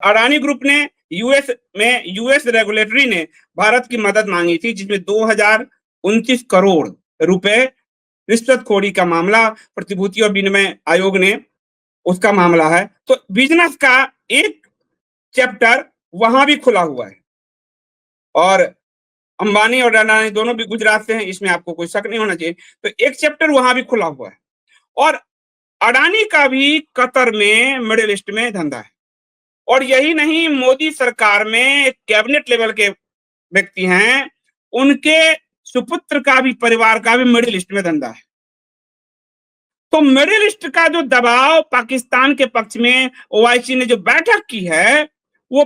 Adani group ने US regulatory ने भारत की मदद मांगी थी, जिसमें 2029 करोड़ रुपए रिश्वतखोरी का मामला प्रतिभूति और विनिमय आयोग ने उसका मामला है। तो बिजनेस का एक चैप्टर वहां भी खुला हुआ है और अंबानी और अडानी दोनों भी गुजरात से हैं, इसमें आपको कोई शक नहीं होना चाहिए। तो एक चैप्टर वहां भी खुला हुआ है और अडानी का भी कतर में मिडिल ईस्ट में धंधा है। और यही नहीं, मोदी सरकार में कैबिनेट लेवल के व्यक्ति हैं, उनके सुपुत्र का भी, परिवार का भी मिडिल ईस्ट में धंधा है। तो मिडिल ईस्ट का जो दबाव पाकिस्तान के पक्ष में ओआईसी ने जो बैठक की है, वो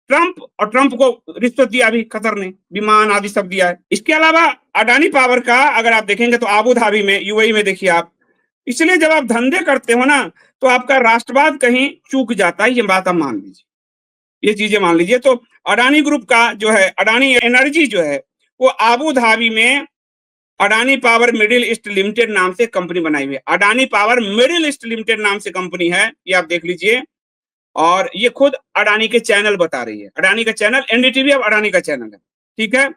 ट्रंप को रिश्वत दिया भी, कतर ने विमान आदि सब दिया है। इसके अलावा अडानी पावर का अगर आप देखेंगे तो आबू धाबी में, यूएई में देखिए आप। इसलिए जब आप धंधे करते हो ना, तो आपका राष्ट्रवाद कहीं चूक जाता है, ये बात आप मान लीजिए, ये चीजें मान लीजिए। तो अडानी ग्रुप का जो है, अडानी एनर्जी जो है, वो आबू धाबी में Adani power middle east limited नाम से कंपनी बनाई हुई है। Adani power middle east limited नाम से कंपनी है, ये आप देख लीजिए। और ये खुद अडानी के चैनल बता रही है, अडानी का चैनल एनडीटीवी अब अडानी का चैनल है, ठीक है।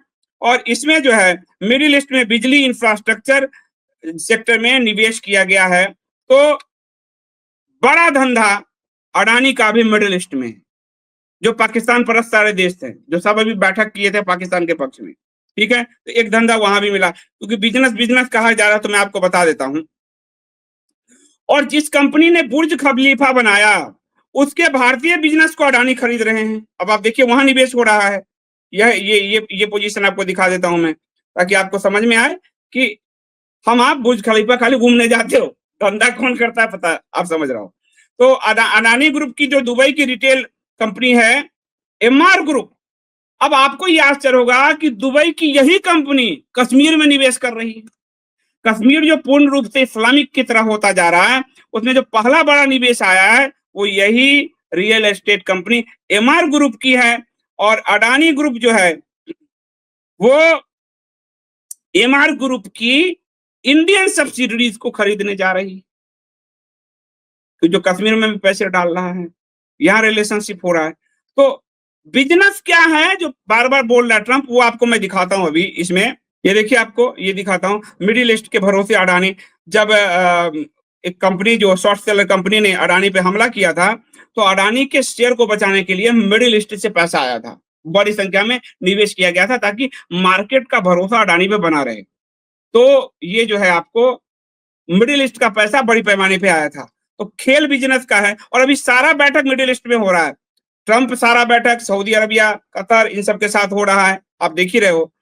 और इसमें जो है मिडिल ईस्ट में बिजली इंफ्रास्ट्रक्चर सेक्टर में निवेश किया गया है। तो बड़ा धंधा अडानी का भी मिडिल ईस्ट में है, जो पाकिस्तान परस्त सारे देश थे, जो सब अभी बैठक किए थे पाकिस्तान के पक्ष में, ठीक है। तो एक धंधा वहां भी मिला, क्योंकि बिजनेस कहा जा रहा है, तो मैं आपको बता देता हूं। और जिस कंपनी ने बुर्ज खलीफा बनाया, उसके भारतीय बिजनेस को अडानी खरीद रहे हैं। अब आप देखिए वहां निवेश हो रहा है। ये पोजीशन आपको दिखा देता हूं मैं, ताकि आपको समझ में आए कि आप बुर्ज खलीफा खाली घूमने जाते हो, धंधा कौन करता है पता, आप समझ रहा हो। तो अडानी ग्रुप की जो दुबई की रिटेल कंपनी है एमआर ग्रुप, अब आपको ये आश्चर्य होगा कि दुबई की यही कंपनी कश्मीर में निवेश कर रही है। कश्मीर जो पूर्ण रूप से इस्लामिक की तरह होता जा रहा है, उसमें जो पहला बड़ा निवेश आया है, वो यही real estate company MR group की है। और अडानी ग्रुप जो है, वो एमआर ग्रुप की इंडियन सब्सिडरीज को खरीदने जा रही है, तो जो कश्मीर में पैसे डाल रहा है, यहाँ रिलेशनशिप हो रहा है। तो बिजनेस क्या है जो बार बार बोल रहा है ट्रंप, वो आपको मैं दिखाता हूं अभी इसमें। ये देखिए, आपको ये दिखाता हूं, मिडिल ईस्ट के भरोसे अडानी। जब एक कंपनी जो शॉर्ट सेलर कंपनी ने अडानी पे हमला किया था, तो अडानी के शेयर को बचाने के लिए मिडिल ईस्ट से पैसा आया था, बड़ी संख्या में निवेश किया गया था, ताकि मार्केट का भरोसा अडानी पे बना रहे। तो ये जो है आपको मिडिल ईस्ट का पैसा बड़ी पैमाने पे आया था। तो खेल बिजनेस का है, और अभी सारा बैठक मिडिल ईस्ट में हो रहा है। ट्रंप सारा बैठक सऊदी अरबिया, कतर, इन सब के साथ हो रहा है, आप देख ही रहे हो।